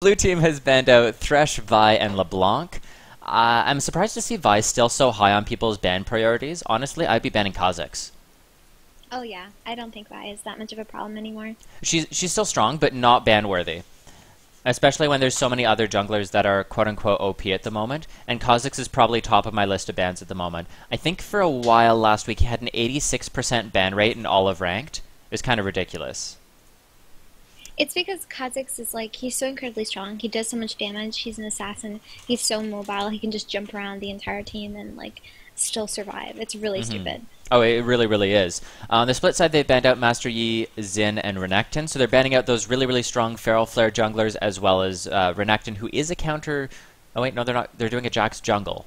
Blue team has banned out Thresh, Vi, and LeBlanc. I'm surprised to see Vi still so high on people's ban priorities. Honestly, I'd be banning Kha'Zix. Oh yeah, I don't think Vi is that much of a problem anymore. She's still strong, but not ban worthy. Especially when there's so many other junglers that are quote-unquote OP at the moment, and Kha'Zix is probably top of my list of bans at the moment. I think for a while last week he had an 86% ban rate in all of Ranked. It was kind of ridiculous. It's because Kha'Zix is like, he's so incredibly strong. He does so much damage. He's an assassin. He's so mobile. He can just jump around the entire team and like still survive. It's really stupid. Oh, it really, really is. On the split side, they've banned out Master Yi, Xin, and Renekton. So they're banning out those really, really strong Feral Flare junglers, as well as Renekton, who is a counter... Oh, wait, no, they're not. They're doing a Jax jungle.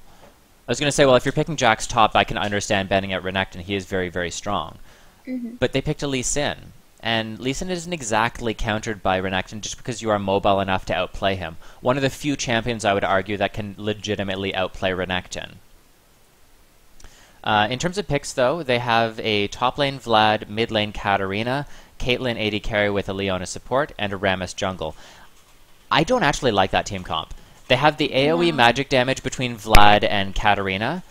I was going to say, well, if you're picking Jax top, I can understand banning out Renekton. He is very, very strong. But they picked a Lee Sin. And Lee Sin isn't exactly countered by Renekton just because you are mobile enough to outplay him. One of the few champions, I would argue, that can legitimately outplay Renekton. In terms of picks, though, they have a top lane Vlad, mid lane Katarina, Caitlyn AD carry with a Leona support, and a Rammus jungle. I don't actually like that team comp. They have the AoE magic damage between Vlad and Katarina,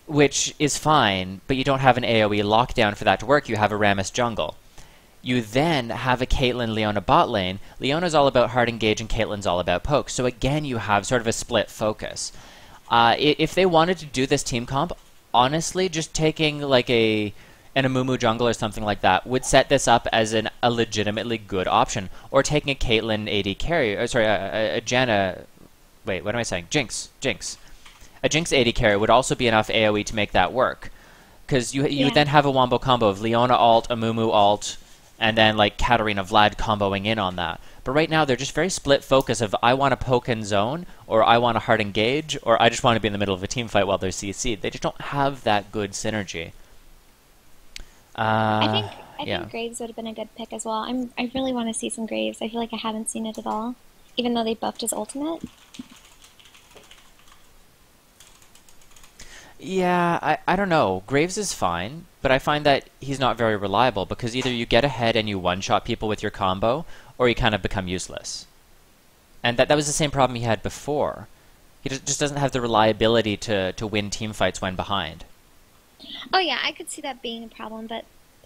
which is fine, but you don't have an AoE lockdown for that to work. You have a Rammus jungle. You then have a Caitlyn Leona bot lane. Leona's all about hard engage and Caitlyn's all about poke. So again, you have sort of a split focus. If they wanted to do this team comp, honestly, just taking like an Amumu jungle or something like that would set this up as a legitimately good option. Or taking a Caitlyn AD carry, or sorry, a Janna. Wait, what am I saying? Jinx. A Jinx AD carry would also be enough AoE to make that work. Because you then have a wombo combo of Leona alt, Amumu alt, and then like Katarina Vlad comboing in on that. But right now they're just very split focus of I want to poke and zone, or I want to hard engage, or I just want to be in the middle of a team fight while they're CC'd. They just don't have that good synergy. I think Graves would have been a good pick as well. I really want to see some Graves. I feel like I haven't seen it at all, even though they buffed his ultimate. Yeah, I don't know. Graves is fine, but I find that he's not very reliable because either you get ahead and you one-shot people with your combo, or you kind of become useless. And that was the same problem he had before. He just doesn't have the reliability to win team fights when behind. Oh yeah, I could see that being a problem, but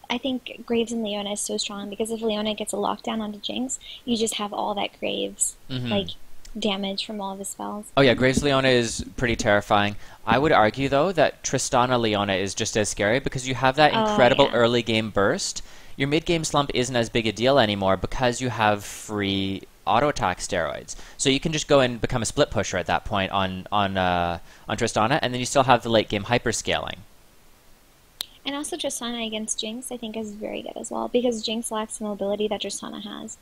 I think Graves and Leona is so strong because if Leona gets a lockdown onto Jinx, you just have all that Graves like damage from all of his spells. Oh yeah, Graves Leona is pretty terrifying. I would argue though that Tristana Leona is just as scary because you have that incredible early game burst. Your mid game slump isn't as big a deal anymore because you have free auto attack steroids. So you can just go and become a split pusher at that point on Tristana, and then you still have the late game hyperscaling. And also Tristana against Jinx I think is very good as well because Jinx lacks the mobility that Tristana has.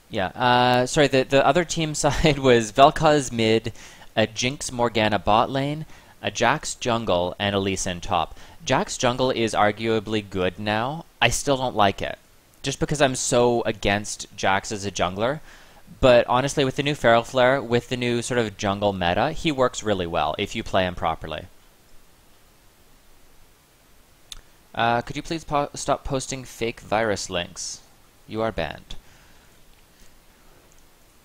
Yeah, sorry, the other team side was Vel'Koz mid, a Jinx Morgana bot lane, a Jax jungle, and a Lee Sin top. Jax jungle is arguably good now. I still don't like it, just because I'm so against Jax as a jungler. But honestly, with the new Feral Flare, with the new sort of jungle meta, he works really well if you play him properly. Could you please stop posting fake virus links? You are banned.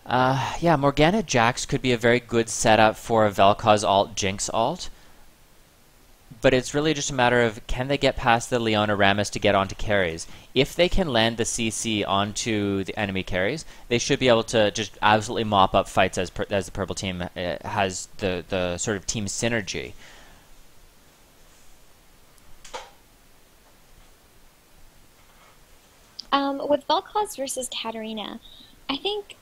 Yeah, Morgana Jax could be a very good setup for a Vel'Koz alt, Jinx alt. But it's really just a matter of can they get past the Leona Rammus to get onto carries. If they can land the CC onto the enemy carries, they should be able to just absolutely mop up fights as the purple team has the sort of team synergy. With Vel'Koz versus Katarina, I think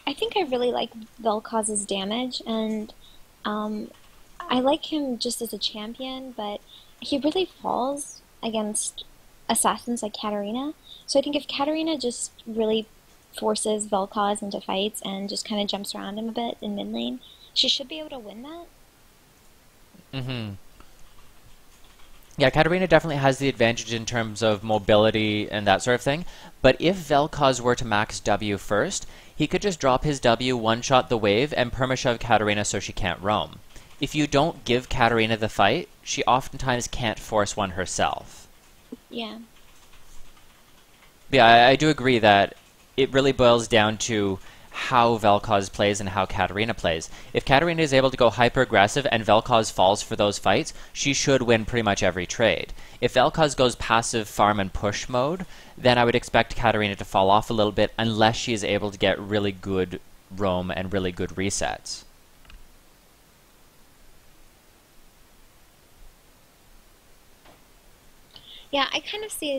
I really like Vel'Koz's damage, and I like him just as a champion, but he really falls against assassins like Katarina. So I think if Katarina just really forces Vel'Koz into fights and just kind of jumps around him a bit in mid lane, she should be able to win that. Yeah, Katarina definitely has the advantage in terms of mobility and that sort of thing, but if Vel'Koz were to max W first, he could just drop his W, one-shot the wave, and perma-shove Katarina so she can't roam. If you don't give Katarina the fight, she oftentimes can't force one herself. Yeah. But yeah, I do agree that it really boils down to how Vel'Koz plays and how Katarina plays. If Katarina is able to go hyper-aggressive and Vel'Koz falls for those fights, she should win pretty much every trade. If Vel'Koz goes passive farm and push mode, then I would expect Katarina to fall off a little bit unless she is able to get really good roam and really good resets. Yeah, I kind of see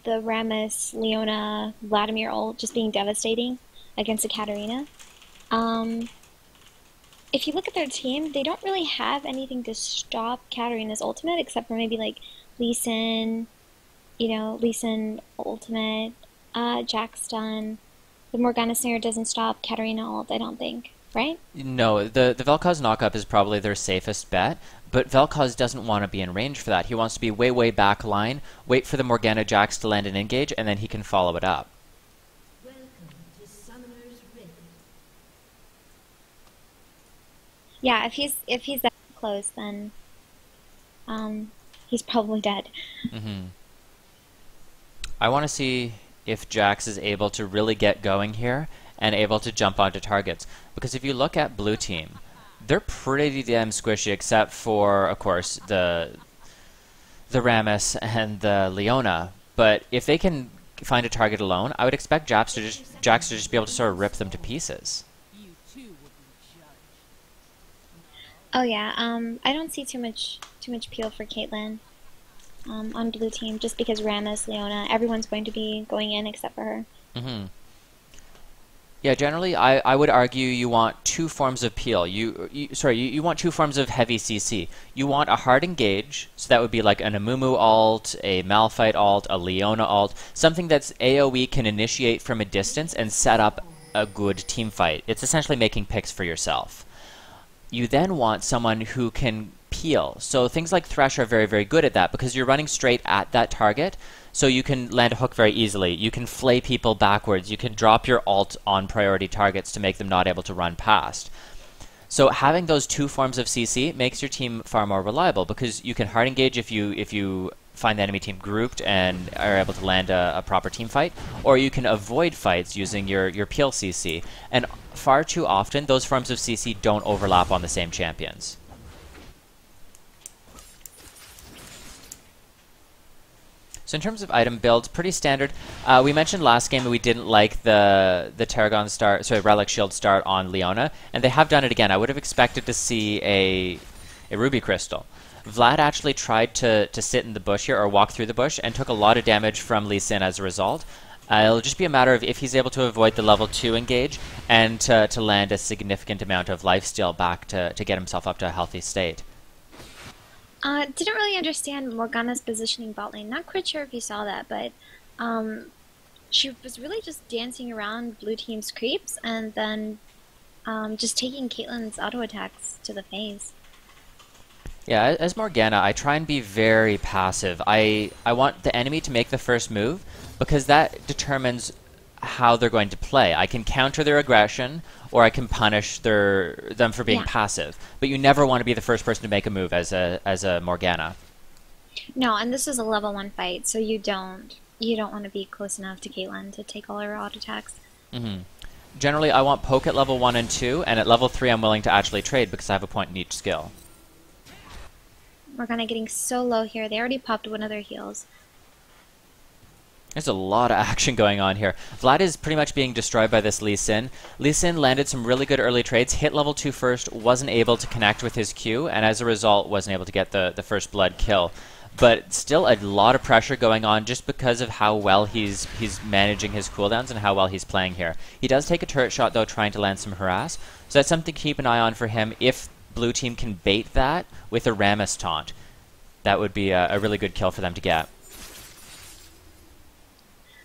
the Rammus, Leona, Vladimir ult just being devastating against a Katarina. Um, if you look at their team, they don't really have anything to stop Katarina's ultimate except for maybe like Lee Sin, Lee Sin ultimate, Jack stun. The Morgana Snare doesn't stop Katarina ult, I don't think, right? No, the Vel'Koz knockup is probably their safest bet, but Vel'Koz doesn't want to be in range for that. He wants to be way, way back line, wait for the Morgana Jax to land an engage, and then he can follow it up. Yeah, if he's that close, then he's probably dead. I want to see if Jax is able to really get going here and able to jump onto targets. Because if you look at blue team, they're pretty damn squishy except for, of course, the Rammus and the Leona. But if they can find a target alone, I would expect Jax to just be able to sort of rip them to pieces. Oh yeah, I don't see too much peel for Caitlyn on blue team just because Rammus, Leona, everyone's going to be going in except for her. Yeah, generally, I would argue you want two forms of peel. You want two forms of heavy CC. You want a hard engage, so that would be like an Amumu alt, a Malphite alt, a Leona alt, something that's AoE can initiate from a distance and set up a good team fight. It's essentially making picks for yourself. You then want someone who can peel. So things like Thresh are very, very good at that because you're running straight at that target, so you can land a hook very easily. You can flay people backwards. You can drop your ult on priority targets to make them not able to run past. So having those two forms of CC makes your team far more reliable because you can hard engage if you find the enemy team grouped and are able to land a proper team fight, or you can avoid fights using your peel CC. And far too often, those forms of CC don't overlap on the same champions. So in terms of item builds, pretty standard. We mentioned last game that we didn't like the Tarragon start, sorry, Relic Shield start on Leona, and they have done it again. I would have expected to see a Ruby Crystal. Vlad actually tried to sit in the bush here, or walk through the bush, and took a lot of damage from Lee Sin as a result. It'll just be a matter of if he's able to avoid the level 2 engage, and to land a significant amount of lifesteal back to get himself up to a healthy state. Didn't really understand Morgana's positioning bot lane. Not quite sure if you saw that, but she was really just dancing around blue team's creeps and then just taking Caitlyn's auto attacks to the face. Yeah, as Morgana, I try and be very passive. I want the enemy to make the first move because that determines how they're going to play. I can counter their aggression or I can punish them for being passive. But you never want to be the first person to make a move as a Morgana. No, and this is a level 1 fight, so you don't want to be close enough to Caitlyn to take all her auto attacks. Generally, I want poke at level 1 and 2, and at level 3 I'm willing to actually trade because I have a point in each skill. Morgana getting so low here. They already popped one of their heals. There's a lot of action going on here. Vlad is pretty much being destroyed by this Lee Sin. Lee Sin landed some really good early trades, hit level 2 first, wasn't able to connect with his Q, and as a result wasn't able to get the first blood kill. But still a lot of pressure going on just because of how well he's managing his cooldowns and how well he's playing here. He does take a turret shot though, trying to land some harass, so that's something to keep an eye on for him. If blue team can bait that with a Rammus taunt, that would be a really good kill for them to get.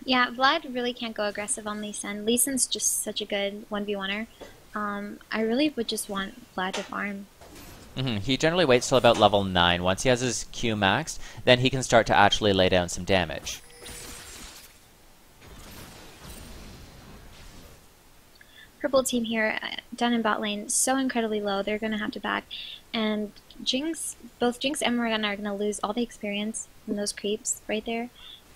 Yeah, Vlad really can't go aggressive on Lee Sin. Lee Sin's just such a good 1v1er. I really would just want Vlad to farm. He generally waits till about level 9. Once he has his Q maxed, then he can start to actually lay down some damage. Purple team here, down in bot lane, so incredibly low, they're going to have to back. And both Jinx and Morgana are going to lose all the experience from those creeps right there.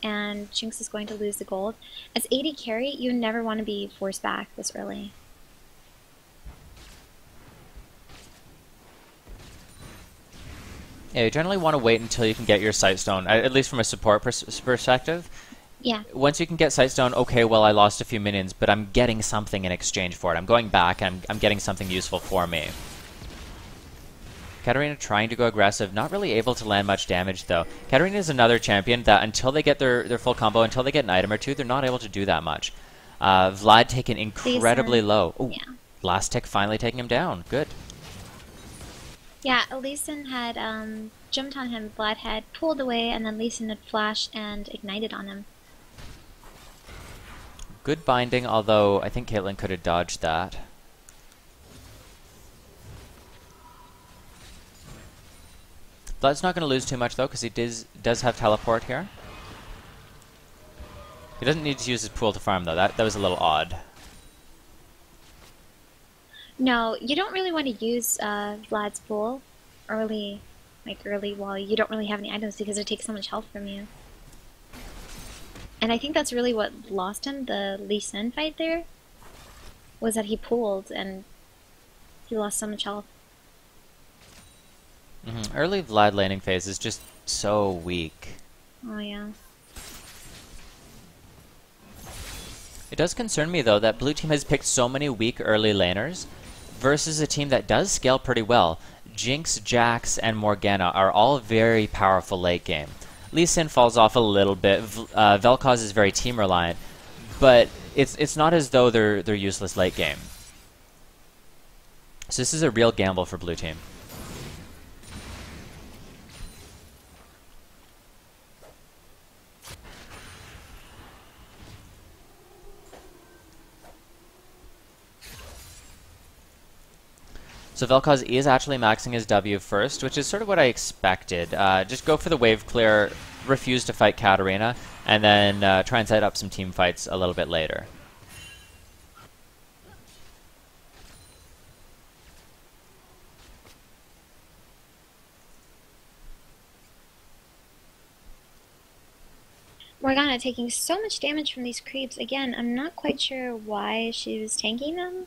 and Jinx is going to lose the gold. As AD carry, you never want to be forced back this early. Yeah, you generally want to wait until you can get your Sightstone, at least from a support perspective. Yeah. Once you can get Sightstone, okay, well, I lost a few minions, but I'm getting something in exchange for it. I'm going back, and I'm getting something useful for me. Katarina trying to go aggressive, not really able to land much damage, though. Katarina is another champion that until they get their full combo, until they get an item or two, they're not able to do that much. Vlad taken incredibly low. Ooh, yeah. last tick finally taking him down. Good. Yeah, Lee Sin had jumped on him, Vlad had pulled away, and then Lee Sin had flashed and ignited on him. Good binding, although I think Caitlyn could have dodged that. Vlad's not going to lose too much, though, because he does have teleport here. He doesn't need to use his pool to farm, though. That was a little odd. No, you don't really want to use Vlad's pool early while you don't really have any items because it takes so much health from you. And I think that's really what lost him, the Lee Sin fight there, was that he pooled and he lost so much health. Early Vlad laning phase is just so weak. Oh yeah. It does concern me, though, that blue team has picked so many weak early laners versus a team that does scale pretty well. Jinx, Jax, and Morgana are all very powerful late game. Lee Sin falls off a little bit. Vel'Koz is very team reliant, but it's not as though they're useless late game. So this is a real gamble for blue team. So Vel'Koz is actually maxing his W first, which is sort of what I expected. Just go for the wave clear, refuse to fight Katarina, and then try and set up some team fights a little bit later. Morgana taking so much damage from these creeps. Again, I'm not quite sure why she was tanking them.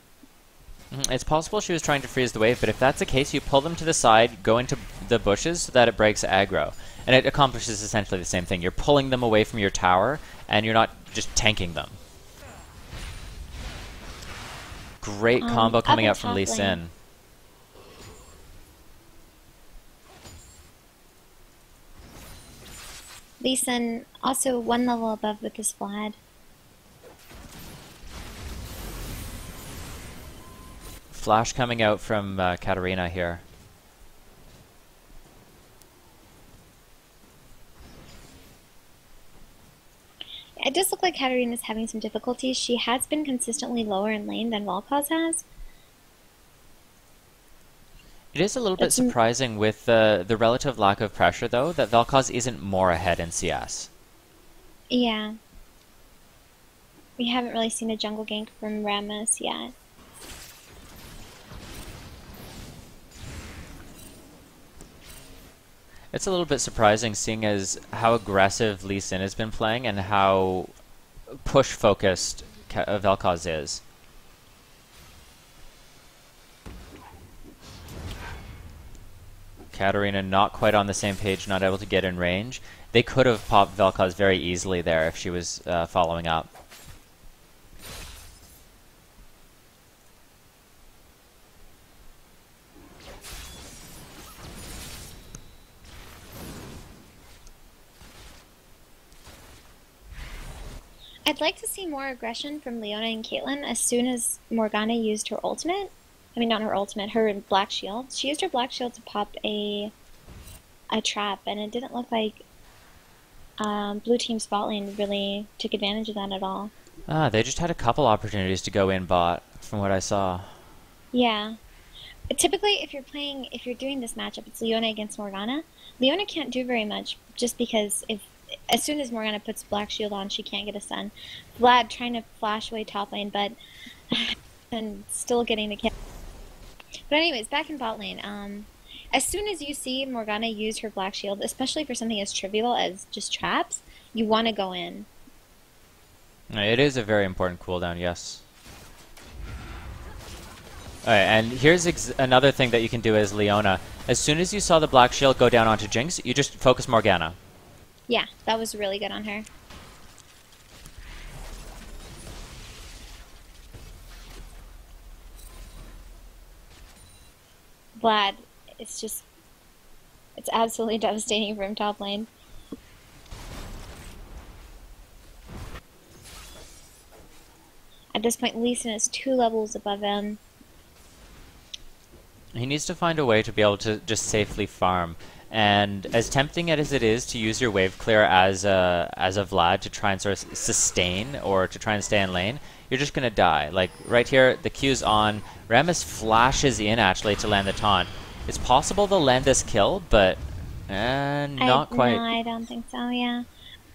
It's possible she was trying to freeze the wave, but if that's the case, you pull them to the side, go into the bushes so that it breaks aggro. And it accomplishes essentially the same thing. You're pulling them away from your tower, and you're not just tanking them. Great combo coming up from Lee Sin. Lee Sin also one level above with this Vlad. Flash coming out from Katarina here. It does look like Katarina is having some difficulties. She has been consistently lower in lane than Vel'Koz has. It is a little bit surprising with the relative lack of pressure, though, that Vel'Koz isn't more ahead in CS. Yeah. We haven't really seen a jungle gank from Rammus yet. It's a little bit surprising, seeing as how aggressive Lee Sin has been playing and how push-focused Vel'Koz is. Katarina not quite on the same page, not able to get in range. They could have popped Vel'Koz very easily there if she was following up. I'd like to see more aggression from Leona and Caitlyn as soon as Morgana used her ultimate. I mean, not her ultimate, her black shield. She used her black shield to pop a trap, and it didn't look like blue team's bot lane really took advantage of that at all. They just had a couple opportunities to go in bot, from what I saw. Yeah. Typically, if you're doing this matchup, it's Leona against Morgana. Leona can't do very much just because as soon as Morgana puts black shield on, she can't get a stun. Vlad trying to flash away top lane, but and still getting the kill. But anyways, back in bot lane. As soon as you see Morgana use her black shield, especially for something as trivial as just traps, you want to go in. It is a very important cooldown, yes. Alright, and here's another thing that you can do as Leona. As soon as you saw the black shield go down onto Jinx, you just focus Morgana. Yeah, that was really good on her. Vlad, it's absolutely devastating for him top lane. At this point, Lee Sin is 2 levels above him. He needs to find a way to be able to just safely farm. And as tempting as it is to use your wave clear as a Vlad to try and sort of sustain or to try and stay in lane, you're just going to die. Like right here, the Q's on. Rammus flashes in actually to land the taunt. It's possible they'll land this kill, but not quite. No, I don't think so, yeah.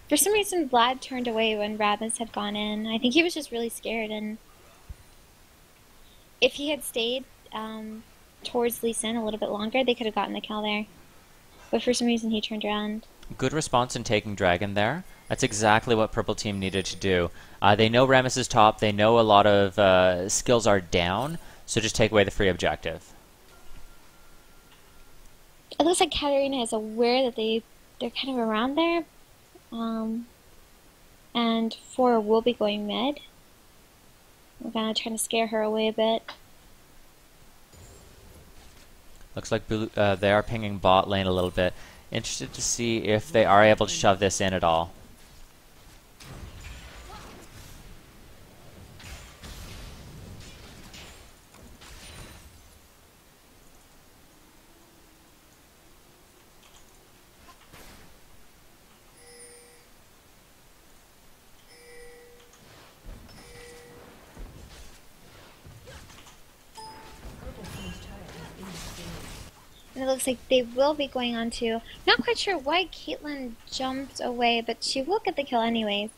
For some reason, Vlad turned away when Rammus had gone in. I think he was just really scared, and if he had stayed towards Lee Sin a little bit longer, they could have gotten the kill there. But for some reason, he turned around. Good response in taking Dragon there. That's exactly what Purple Team needed to do. They know Rammus is top. They know a lot of skills are down, so just take away the free objective. It looks like Katarina is aware that they're kind of around there. And 4 will be going mid. We're gonna try to scare her away a bit. Looks like they are pinging bot lane a little bit. Interested to see if they are able to shove this in at all. And it looks like they will be going on to... Not quite sure why Caitlyn jumped away, but she will get the kill anyways.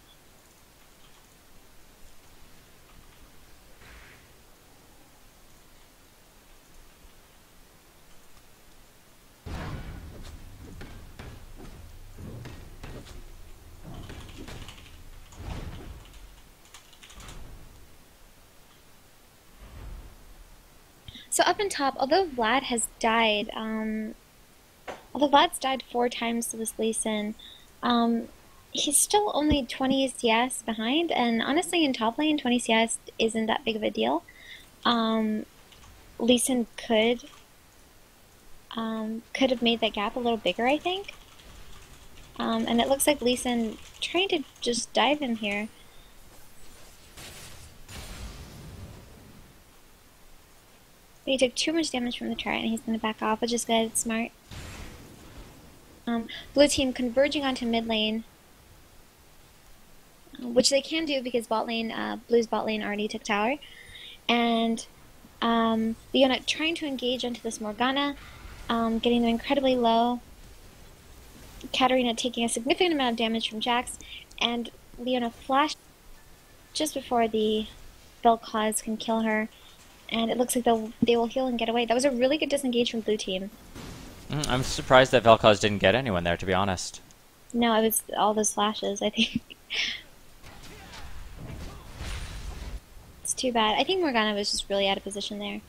So up on top, although Vlad's died 4 times to this Lee Sin, he's still only 20 CS behind, and honestly in top lane, 20 CS isn't that big of a deal. Lee Sin could have made that gap a little bigger, I think. And it looks like Lee Sin trying to just dive in here. But he took too much damage from the turret, and he's going to back off, which is good. It's smart. Blue team converging onto mid lane, which they can do because Blue's bot lane already took tower. And Leona trying to engage onto this Morgana, getting them incredibly low. Katarina taking a significant amount of damage from Jax, and Leona flashed just before the Vel'Koz can kill her. And it looks like they will heal and get away. That was a really good disengage from blue team. I'm surprised that Vel'Koz didn't get anyone there, to be honest. No, it was all those flashes, I think. It's too bad. I think Morgana was just really out of position there.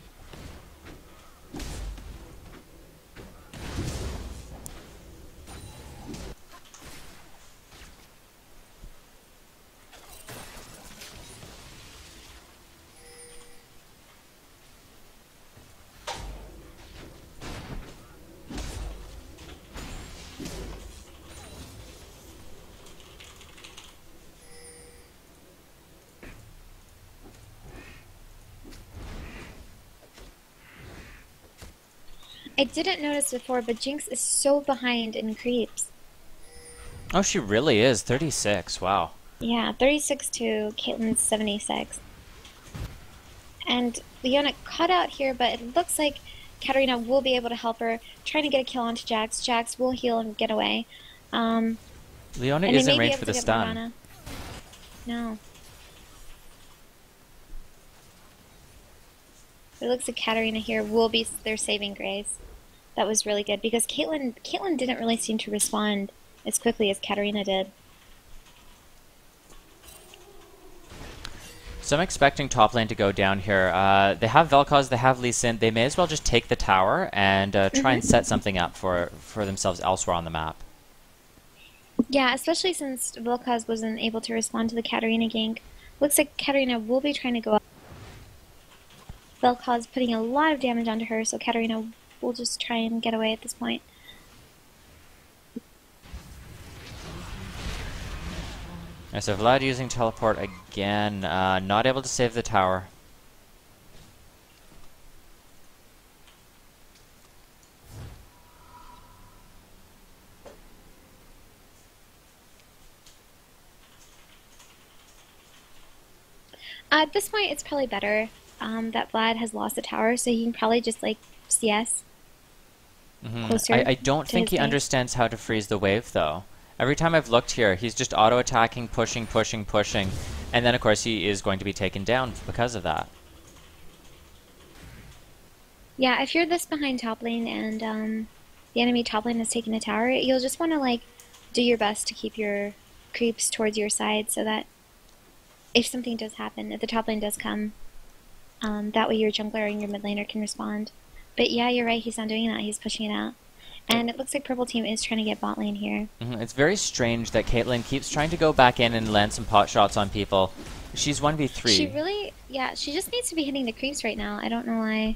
I didn't notice before, but Jinx is so behind in creeps. Oh, she really is. 36. Wow. Yeah, 36 to Caitlyn's 76. And Leona caught out here, but it looks like Katarina will be able to help her, trying to get a kill onto Jax. Jax will heal and get away. Leona is in range for the stun. Morgana. No. It looks like Katarina here will be their saving grace. That was really good because Caitlyn didn't really seem to respond as quickly as Katarina did. So I'm expecting top lane to go down here. They have Vel'Koz, they have Lee Sin. They may as well just take the tower and try and set something up for themselves elsewhere on the map. Yeah, especially since Volkaz wasn't able to respond to the Katarina gank. Looks like Katarina will be trying to go up. Volkaz putting a lot of damage onto her, so Katarina will just try and get away at this point. Right, so Vlad using teleport again, not able to save the tower. At this point, it's probably better that Vlad has lost the tower, so he can probably just like CS closer. I don't to think his he base. understands how to freeze the wave, though. Every time I've looked here, he's just auto-attacking, pushing, pushing, pushing. And then, of course, he is going to be taken down because of that. Yeah, if you're this behind top lane and the enemy top lane has taken the tower, you'll just want to like do your best to keep your creeps towards your side so that if something does happen, if the top lane does come, that way your jungler and your mid laner can respond. But yeah, you're right, he's not doing that, he's pushing it out. And it looks like purple team is trying to get bot lane here. It's very strange that Caitlyn keeps trying to go back in and land some pot shots on people. She's 1v3. She really, yeah, she just needs to be hitting the creeps right now. I don't know why.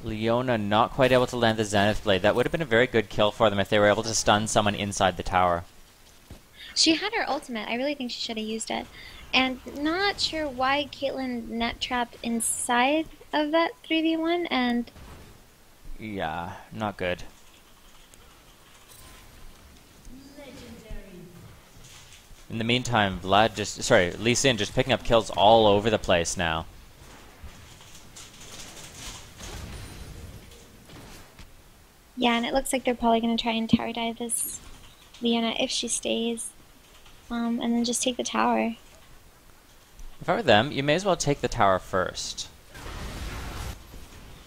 Leona not quite able to land the Zenith Blade. That would have been a very good kill for them if they were able to stun someone inside the tower. She had her ultimate. I really think she should have used it. And not sure why Caitlyn net trapped inside of that 3v1 and... Yeah, not good. In the meantime, Lee Sin just picking up kills all over the place now. Yeah, and it looks like they're probably going to try and tower dive this Leona if she stays. And then just take the tower. If I were them, you may as well take the tower first.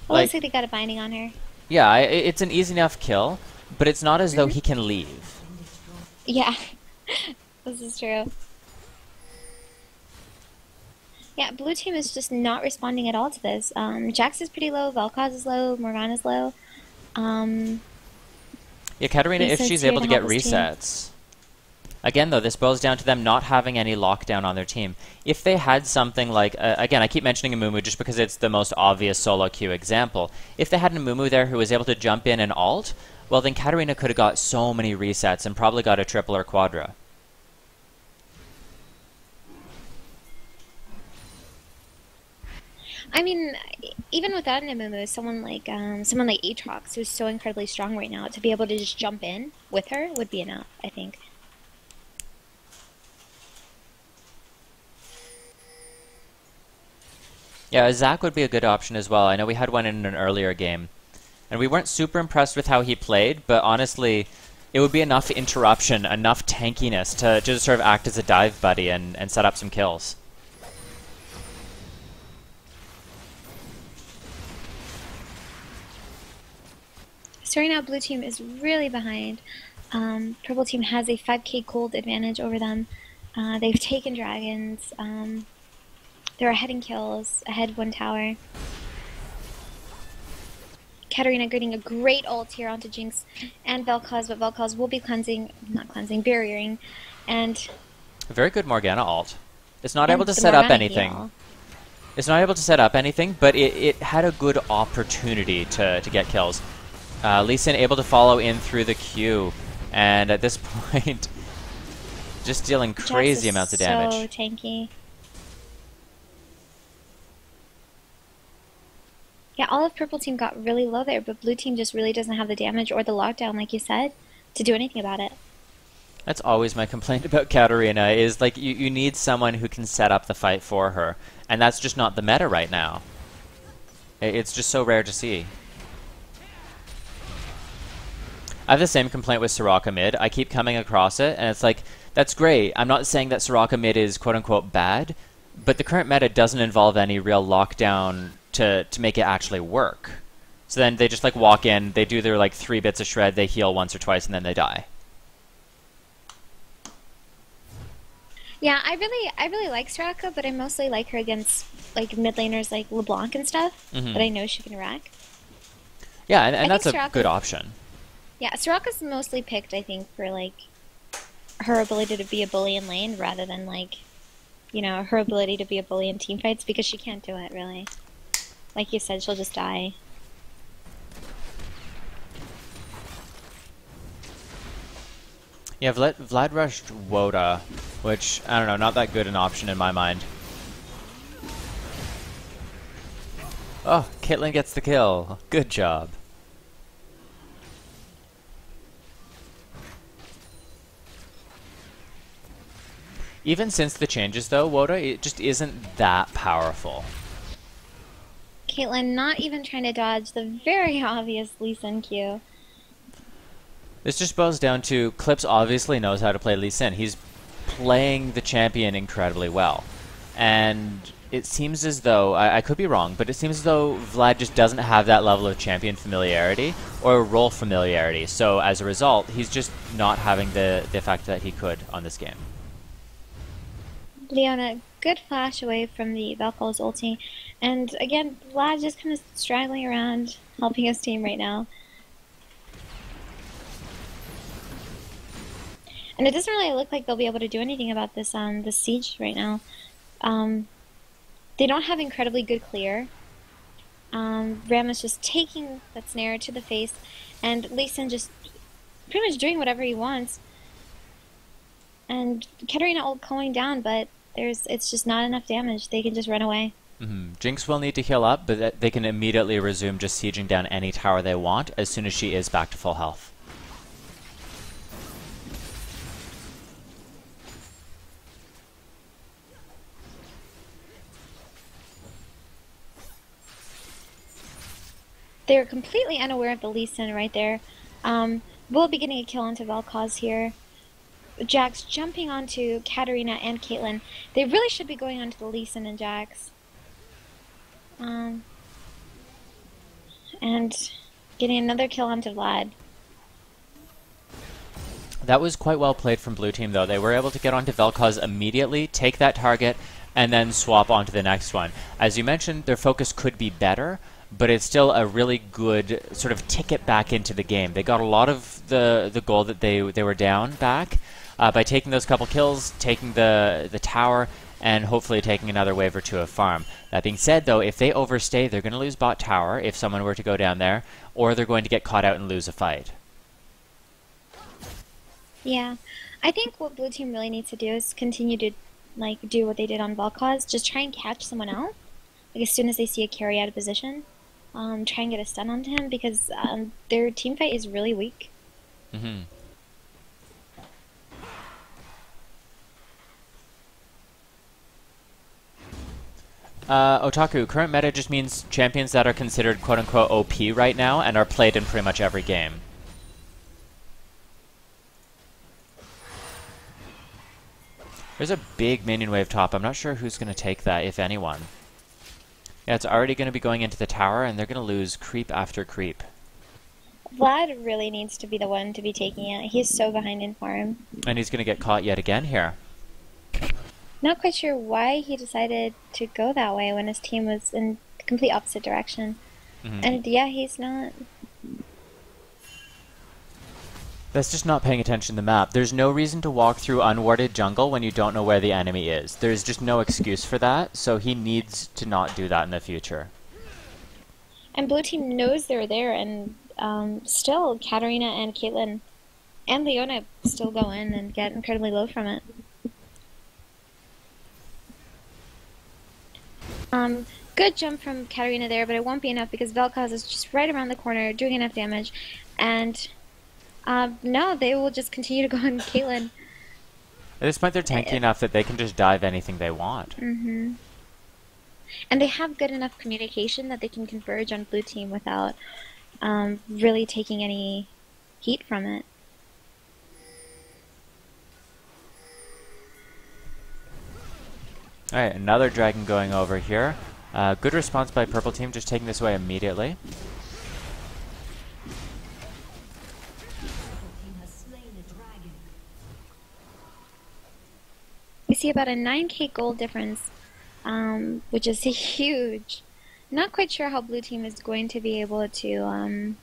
It looks like they got a binding on her. Yeah, it's an easy enough kill, but it's not as though he can leave. Yeah, this is true. Yeah, blue team is just not responding at all to this. Jax is pretty low, Vel'Koz is low, Morgana's low. Yeah, Katarina, if Lisa's she's here able to to get help this team. resets. Again, though, this boils down to them not having any lockdown on their team. If they had something like, again, I keep mentioning Amumu just because it's the most obvious solo queue example. If they had an Amumu there who was able to jump in and ult, well, then Katarina could have got so many resets and probably got a triple or quadra. I mean, even without an Amumu, someone like Aatrox, who's so incredibly strong right now, to be able to just jump in with her would be enough, I think. Yeah, Zac would be a good option as well. I know we had one in an earlier game. And we weren't super impressed with how he played, but honestly, it would be enough interruption, enough tankiness to just sort of act as a dive buddy and set up some kills. So right now, blue team is really behind. Purple team has a 5k gold advantage over them. They've taken dragons. They're ahead in kills, ahead one tower. Katarina getting a great ult here onto Jinx and Vel'Koz, but Vel'Koz will be barriering, and... A very good Morgana ult. It's not and able to the set up Morgana anything. heal. It's not able to set up anything, but it had a good opportunity to get kills. Lee Sin able to follow in through the queue, and at this point, just dealing crazy amounts of damage. So tanky. Yeah, all of purple team got really low there, but blue team just really doesn't have the damage or the lockdown, like you said, to do anything about it. That's always my complaint about Katarina, is like you need someone who can set up the fight for her, and that's just not the meta right now. It's just so rare to see. I have the same complaint with Soraka mid. I keep coming across it, and it's like, that's great. I'm not saying that Soraka mid is quote-unquote bad, but the current meta doesn't involve any real lockdown to make it actually work. So then they just like walk in, they do their like 3 bits of shred, they heal once or twice, and then they die. Yeah, I really like Soraka, but I mostly like her against like mid laners like LeBlanc and stuff that Hmm. I know she can wreck. Yeah, I and think that's a good Soraka, option. yeah, Soraka's mostly picked, I think, for like her ability to be a bully in lane rather than like, her ability to be a bully in team fights because she can't do it really. Like you said, she'll just die. Yeah, Vlad rushed Woda, which, I don't know, not that good an option in my mind. Oh, Caitlyn gets the kill. Good job. Even since the changes, though, Woda, it just isn't that powerful. Caitlyn not even trying to dodge the very obvious Lee Sin Q. This just boils down to Clips obviously knows how to play Lee Sin. He's playing the champion incredibly well. And it seems as though, I could be wrong, but it seems as though Vlad just doesn't have that level of champion familiarity or role familiarity. So as a result, he's just not having the effect that he could on this game. Leona, good flash away from the Valkyrie's ulti. And again, Vlad just kind of straggling around, helping his team right now. And it doesn't really look like they'll be able to do anything about this siege right now. They don't have incredibly good clear. Ram is just taking that snare to the face, and Lee Sin just pretty much doing whatever he wants. And Katarina ult going down, but it's just not enough damage. They can just run away. Jinx will need to heal up, but they can immediately resume just sieging down any tower they want as soon as she is back to full health. They're completely unaware of the Lee Sin right there. We'll be getting a kill onto Vel'Koz here. Jax jumping onto Katarina and Caitlyn. They really should be going onto the Lee Sin and Jax. And getting another kill onto Vlad. That was quite well played from blue team, though. They were able to get onto Vel'Koz immediately, take that target, and then swap onto the next one. As you mentioned, their focus could be better, but it's still a really good sort of ticket back into the game. They got a lot of the goal that they were down back by taking those couple kills, taking the tower, and hopefully taking another wave or two of farm. That being said, though, if they overstay, they're going to lose bot tower if someone were to go down there, or they're going to get caught out and lose a fight. Yeah, I think what blue team really needs to do is continue to do what they did on Vel'Koz. Just try and catch someone else. Like as soon as they see a carry out of position, try and get a stun onto him because their team fight is really weak. Otaku, current meta just means champions that are considered quote-unquote OP right now and are played in pretty much every game. There's a big minion wave top. I'm not sure who's going to take that, if anyone. Yeah, it's already going to be going into the tower, and they're going to lose creep after creep. Vlad really needs to be the one to be taking it. He's so behind in farm. And he's going to get caught yet again here. Not quite sure why he decided to go that way when his team was in the complete opposite direction. And yeah, he's not. That's just not paying attention to the map. There's no reason to walk through unwarded jungle when you don't know where the enemy is. There's just no excuse for that, so he needs to not do that in the future. And blue team knows they're there, and still Katarina and Caitlyn and Leona still go in and get incredibly low from it. Good jump from Katarina there, but it won't be enough because Vel'Koz is just right around the corner doing enough damage. And no, they will just continue to go on Caitlyn. At this point, they're tanky enough that they can just dive anything they want. And they have good enough communication that they can converge on blue team without really taking any heat from it. Alright, another dragon going over here. Good response by purple team, just taking this away immediately. see about a 9k gold difference, which is huge. Not quite sure how blue team is going to be able to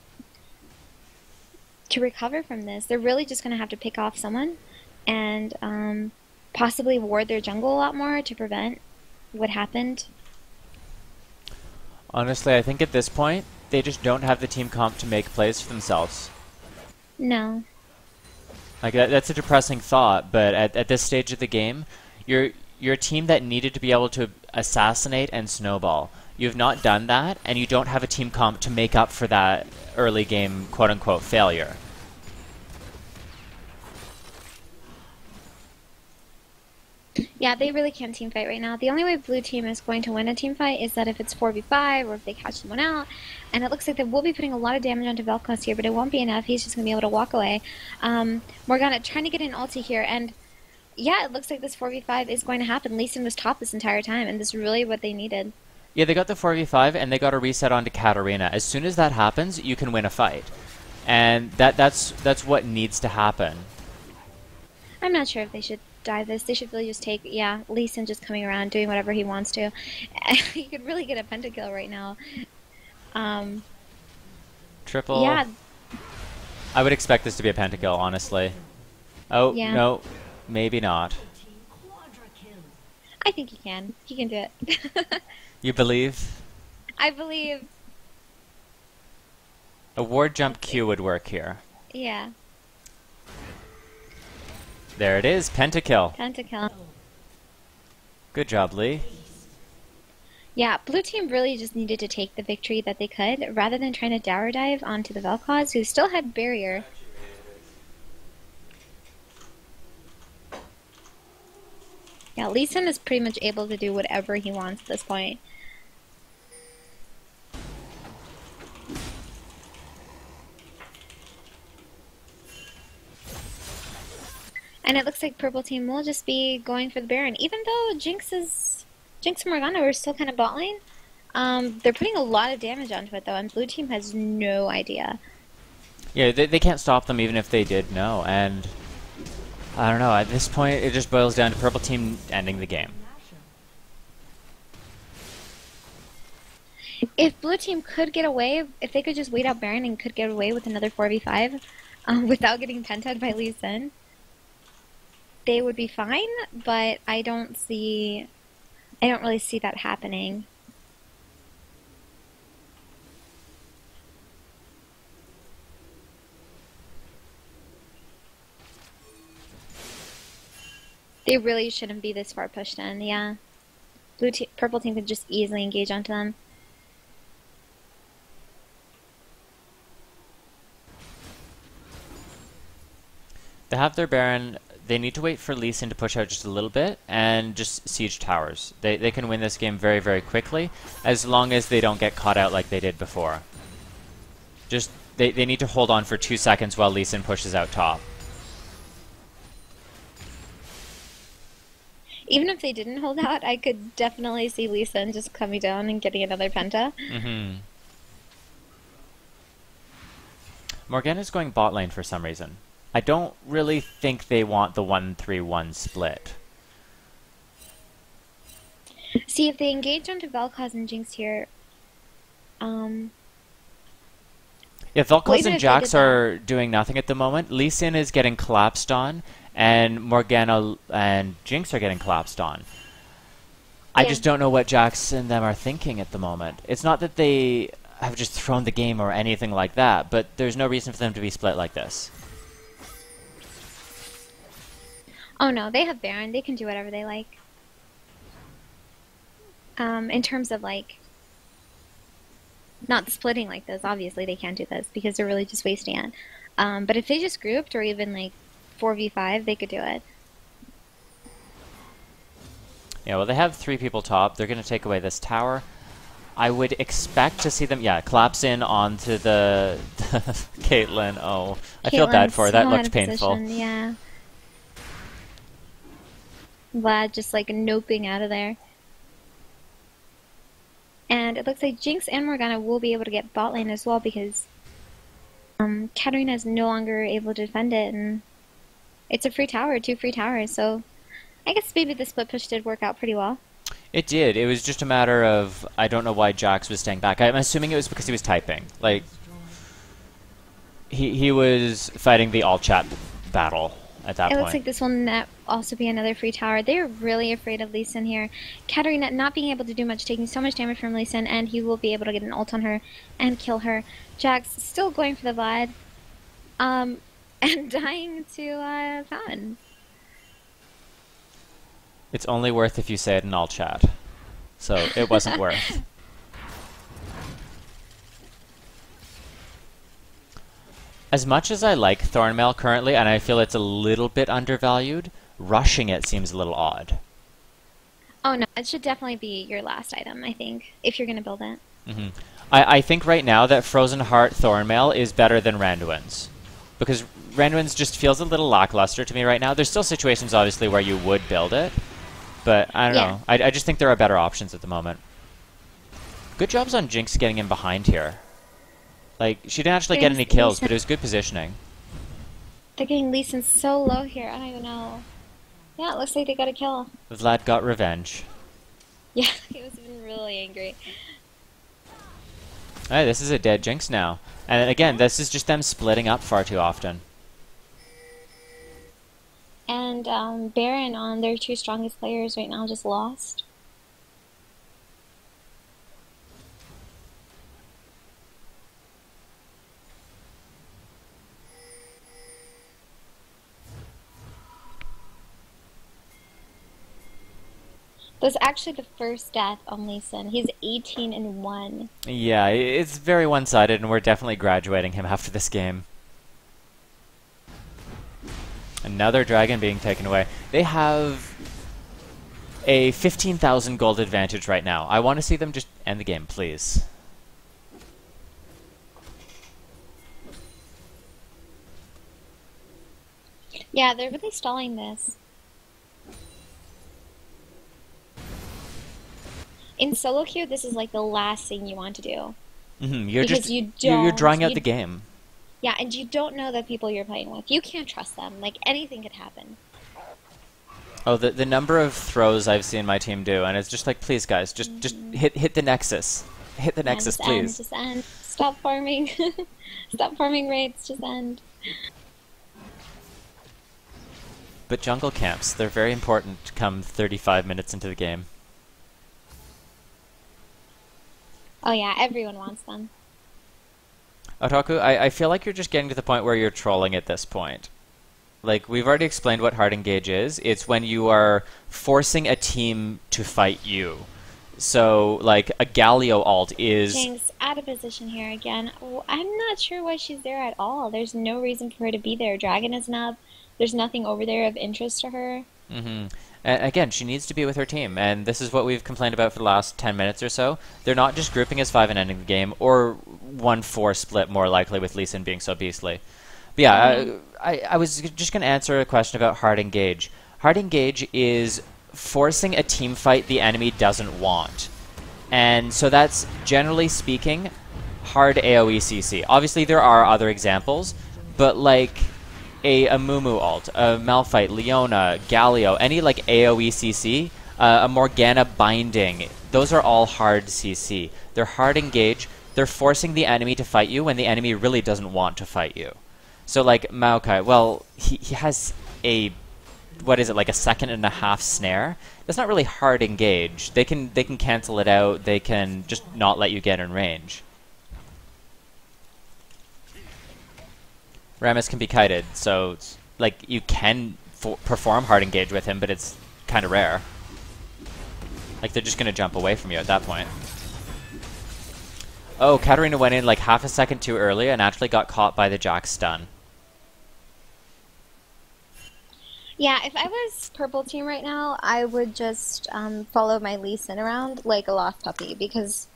recover from this. They're really just going to have to pick off someone and possibly ward their jungle a lot more to prevent what happened. Honestly, I think at this point, they just don't have the team comp to make plays for themselves. No. Like that's a depressing thought, but at this stage of the game, you're a team that needed to be able to assassinate and snowball. You have not done that, and you don't have a team comp to make up for that early game quote-unquote failure. Yeah, they really can't team fight right now. The only way blue team is going to win a team fight is that if it's 4v5 or if they catch someone out. And it looks like they will be putting a lot of damage onto Vel'Koz here, but it won't be enough. He's just going to be able to walk away. Morgana trying to get an ulti here, and yeah, it looks like this 4v5 is going to happen. Lee Sin was top this entire time, and this is really what they needed. Yeah, they got the 4v5, and they got a reset onto Katarina. As soon as that happens, you can win a fight. And that's what needs to happen. I'm not sure if they should dive this. They should really just take, yeah, Lee Sin just coming around, doing whatever he wants to. He could really get a pentakill right now. Triple. Yeah. I would expect this to be a pentakill, honestly. Oh, yeah. No, maybe not. I think he can. He can do it. You believe? I believe. A ward jump Q would work here. Yeah. There it is, pentakill. Pentakill. Good job, Lee. Yeah, blue team really just needed to take the victory that they could, rather than trying to tower dive onto the Vel'Koz, who still had barrier. Yeah, Lee Sin is pretty much able to do whatever he wants at this point. And it looks like purple team will just be going for the Baron, even though Jinx and Morgana are still kind of bot lane. They're putting a lot of damage onto it though, and blue team has no idea. Yeah, they can't stop them even if they did know, and I don't know, at this point it just boils down to purple team ending the game. If blue team could get away, if they could just wait out Baron and could get away with another 4v5 without getting penta'd by Lee Sin, they would be fine, but I don't really see that happening. They really shouldn't be this far pushed in, yeah. Purple team could just easily engage onto them. They have their Baron. They need to wait for Lee Sin to push out just a little bit and just siege towers. They can win this game very, very quickly as long as they don't get caught out like they did before. Just they need to hold on for 2 seconds while Lee Sin pushes out top. Even if they didn't hold out, I could definitely see Lee Sin just coming down and getting another penta. Mm-hmm. Morgana's going bot lane for some reason. I don't really think they want the 1-3-1 split. See, if they engage onto Vel'Koz and Jinx here, yeah, Vel'Koz and Jax are doing nothing at the moment. Lee Sin is getting collapsed on, and Morgana and Jinx are getting collapsed on. I just don't know what Jax and them are thinking at the moment. It's not that they have just thrown the game or anything like that, but there's no reason for them to be split like this. Oh no, they have Baron. They can do whatever they like. In terms of like not splitting like this, obviously they can't do this because they're really just wasting it. But if they just grouped or even like 4v5, they could do it. Yeah, well, they have 3 people top. They're going to take away this tower. I would expect to see them, collapse in onto the Caitlyn. Oh, I feel bad for her. That looked painful. Yeah. Vlad just like noping out of there. And it looks like Jinx and Morgana will be able to get bot lane as well because Katarina is no longer able to defend it, and it's a free tower, 2 free towers, so I guess maybe the split push did work out pretty well. It did. It was just a matter of I don't know why Jax was staying back. I'm assuming it was because he was typing. Like he was fighting the all chat battle at that It point. looks like this will also be another free tower. They're really afraid of Lee Sin here. Katarina not being able to do much, taking so much damage from Lee Sin, and he will be able to get an ult on her and kill her. Jax still going for the Vlad, and dying to Fountain. It's only worth if you say it in all chat. So it wasn't worth. As much as I like Thornmail currently, and I feel it's a little bit undervalued, rushing it seems a little odd. Oh no, it should definitely be your last item, I think, if you're going to build it. Mm-hmm. I think right now that Frozen Heart Thornmail is better than Randuin's. Because Randuin's just feels a little lackluster to me right now. There's still situations, obviously, where you would build it. But I don't know. I just think there are better options at the moment. Good jobs on Jinx getting in behind here. Like, she didn't actually get any kills, but it was good positioning. They're getting Lee Sin so low here, I don't even know. Yeah, it looks like they got a kill. Vlad got revenge. Yeah, he was even really angry. Alright, this is a dead Jinx now. And again, this is just them splitting up far too often. And Baron on their two strongest players right now just lost. That's actually the first death on Lee Sin. He's 18-1. Yeah, it's very one-sided, and we're definitely graduating him after this game. Another dragon being taken away. They have a 15,000 gold advantage right now. I want to see them just end the game, please. Yeah, they're really stalling this. In solo queue, this is like the last thing you want to do. Mm-hmm. You're because just you're drawing out the game. Yeah, and you don't know the people you're playing with. You can't trust them. Like, anything could happen. Oh, the number of throws I've seen my team do, and it's just like, please guys, just hit the Nexus. Hit the Nexus, just please. Just end. Stop farming. Stop farming raids, just end. But jungle camps, they're very important come 35 minutes into the game. Oh yeah, everyone wants them. Otaku, I feel like you're just getting to the point where you're trolling at this point. Like, we've already explained what hard engage is. It's when you are forcing a team to fight you. So, like, a Galio ult is... Jinx, out of position here again. Oh, I'm not sure why she's there at all. There's no reason for her to be there. Dragon isn't up. There's nothing over there of interest to her. Mm-hmm. Again, she needs to be with her team, and this is what we've complained about for the last 10 minutes or so. They're not just grouping as 5 and ending the game, or 1-4 split more likely with Lee Sin being so beastly. But yeah, I was just going to answer a question about hard engage. Hard engage is forcing a team fight the enemy doesn't want. And so that's, generally speaking, hard AoE CC. Obviously there are other examples, but like... a Mumu ult, a Malphite, Leona, Galio, any like AoE CC, a Morgana binding, those are all hard CC. They're hard engage, they're forcing the enemy to fight you when the enemy really doesn't want to fight you. So like Maokai, well, he has a, what is it, like a 1.5 seconds snare? That's not really hard engage. They can cancel it out, they can just not let you get in range. Rammus can be kited, so it's, like you can perform hard engage with him, but it's kind of rare. Like they're just going to jump away from you at that point. Oh, Katarina went in like half a second too early and actually got caught by the Jax stun. Yeah, if I was purple team right now, I would just follow my Lee Sin around like a lost puppy, because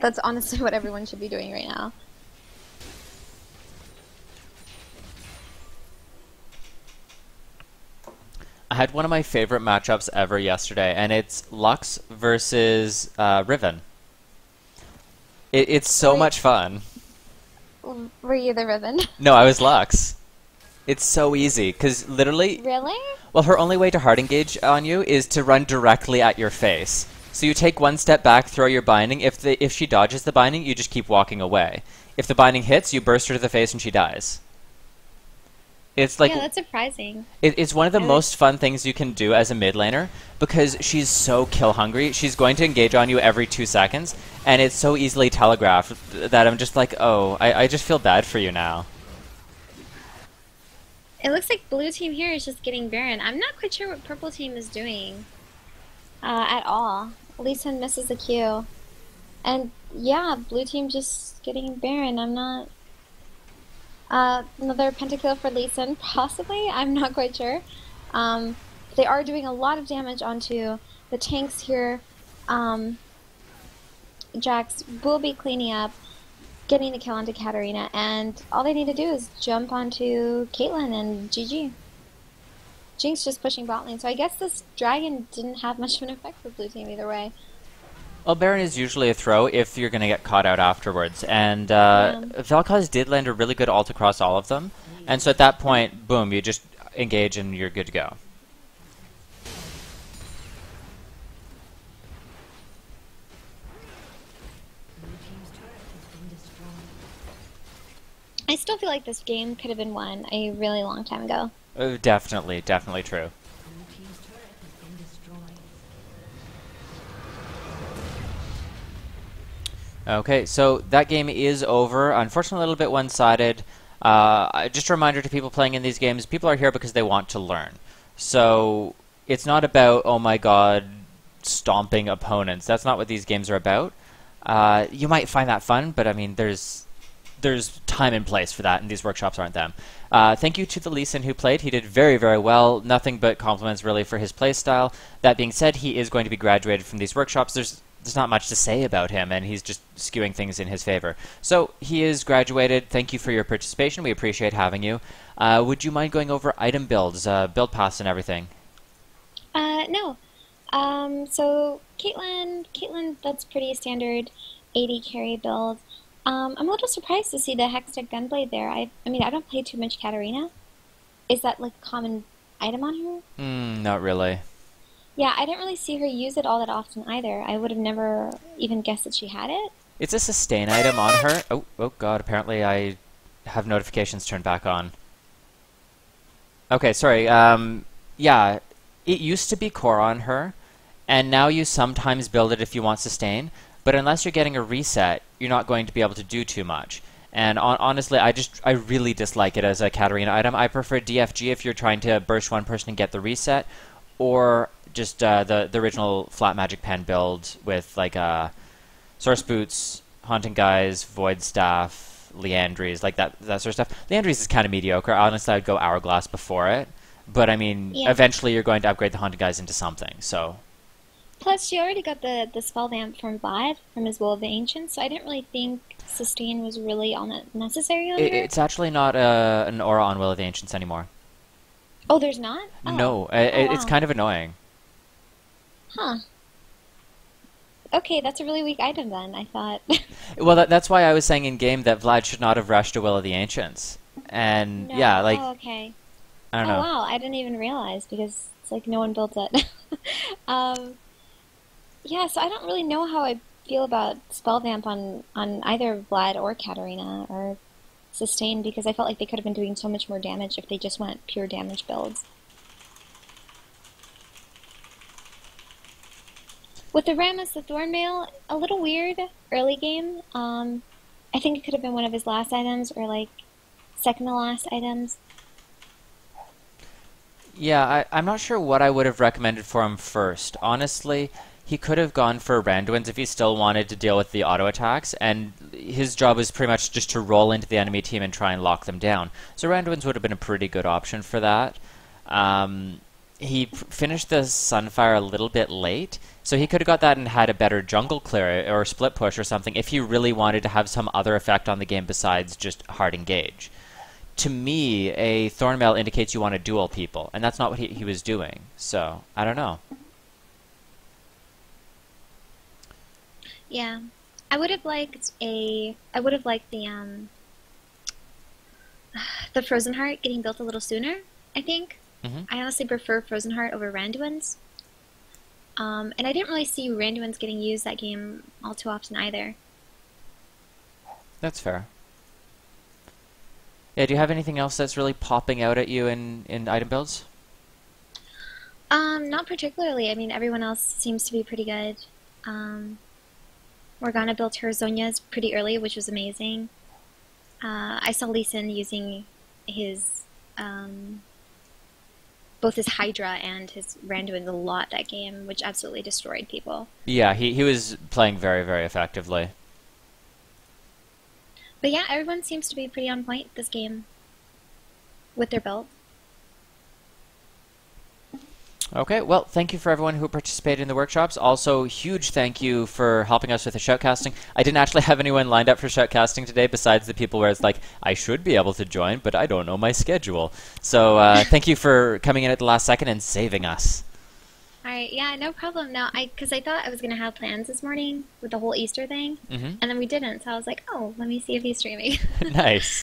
that's honestly what everyone should be doing right now. I had one of my favorite matchups ever yesterday, and it's Lux versus Riven. It's so much fun. Were you the Riven? No, I was Lux. It's so easy, because literally, Really? well, her only way to hard engage on you is to run directly at your face. So you take one step back, throw your binding. If she dodges the binding, you just keep walking away. If the binding hits, you burst her to the face and she dies. It's like Yeah, that's surprising. it's one of the I would, most fun things you can do as a mid laner because she's so kill hungry. She's going to engage on you every 2 seconds, and it's so easily telegraphed that I'm just like, oh, I just feel bad for you now. it looks like blue team here is just getting Baron. I'm not quite sure what purple team is doing at all. Lee Sin misses the Q. And yeah, blue team just getting Baron. I'm not. Another pentakill for Lee Sin, possibly. I'm not quite sure. Um, they are doing a lot of damage onto the tanks here. Um, Jax will be cleaning up, getting the kill onto Katarina, and all they need to do is jump onto Caitlyn and GG. Jinx just pushing bot lane, so I guess this dragon didn't have much of an effect for blue team either way. Well, Baron is usually a throw if you're going to get caught out afterwards, and Yeah. Vel'Koz did land a really good ult across all of them, and so at that point, boom, you just engage and you're good to go. I still feel like this game could have been won a really long time ago. Definitely, definitely true. Okay, so that game is over. Unfortunately, a little bit one-sided. Just a reminder to people playing in these games, people are here because they want to learn. So it's not about, oh my god, stomping opponents. That's not what these games are about. You might find that fun, but I mean, there's time and place for that, and these workshops aren't them. Thank you to the Lee Sin who played. He did very, very well. Nothing but compliments, really, for his play style. That being said, he is going to be graduated from these workshops. There's not much to say about him, and he's just skewing things in his favor. So he is graduated. Thank you for your participation. We appreciate having you. Would you mind going over item builds, build paths, and everything? No. So Caitlyn, that's pretty standard 80 carry build. I'm a little surprised to see the Hextech Gunblade there. I mean, I don't play too much Katarina. Is that like a common item on her? Not really. Yeah, I didn't really see her use it all that often either. I would have never even guessed that she had it. It's a sustain item on her. Oh god, apparently I have notifications turned back on. Okay, sorry. Yeah, it used to be core on her, and now you sometimes build it if you want sustain, but unless you're getting a reset, you're not going to be able to do too much. And honestly, I really dislike it as a Katarina item. I prefer DFG if you're trying to burst one person and get the reset, or just the original flat magic pen build with like source boots, haunting guys, void staff, Leandries, like that sort of stuff. Leandries is kind of mediocre. Honestly, I'd go hourglass before it, but I mean, Yeah. eventually you're going to upgrade the haunting guys into something. So Plus, she already got the spell vamp from Vlad from his Will of the Ancients, so I didn't really think sustain was really all that necessary on her. it's actually not an aura on Will of the Ancients anymore. Oh, there's not? Oh. No, Oh, it's wow. kind of annoying. Huh. Okay, that's a really weak item then, I thought. Well, that's why I was saying in game that Vlad should not have rushed to Will of the Ancients. And No. yeah, like Oh, okay. I don't Oh, know. wow, I didn't even realize because it's like no one built it. um, yeah, so I don't really know how I feel about spell vamp on either Vlad or Katarina or sustain because I felt like they could have been doing so much more damage if they just went pure damage builds. With the Rammus, the Thornmail, a little weird early game. I think it could have been one of his last items or like second to last items. Yeah, I'm not sure what I would have recommended for him first. Honestly, he could have gone for Randuin's if he still wanted to deal with the auto attacks, and his job was pretty much just to roll into the enemy team and try and lock them down. So Randuin's would have been a pretty good option for that. He finished the Sunfire a little bit late, so he could have got that and had a better jungle clear or split push or something if he really wanted to have some other effect on the game besides just hard engage. To me, a Thornmail indicates you want to duel people, and that's not what he was doing. So, I don't know. Yeah, I would have liked the the Frozen Heart getting built a little sooner, I think. Hmm. I honestly prefer Frozen Heart over Randuin's. And I didn't really see Randuin's getting used that game all too often either. That's fair. Yeah, do you have anything else that's really popping out at you in item builds? Not particularly. I mean, everyone else seems to be pretty good. Um, Morgana built her Zonias pretty early, which was amazing. I saw Lee Sin using his both his Hydra and his Randuin a lot that game, which absolutely destroyed people. Yeah, he was playing very, very effectively. But yeah, everyone seems to be pretty on point this game with their build. Okay, well, thank you for everyone who participated in the workshops. Also, huge thank you for helping us with the shoutcasting. I didn't actually have anyone lined up for shoutcasting today besides the people where it's like, I should be able to join, but I don't know my schedule. So thank you for coming in at the last second and saving us. All right, yeah, no problem. No, because I thought I was gonna have plans this morning with the whole Easter thing, Hmm. and then we didn't. So I was like, oh, let me see if he's streaming. Nice.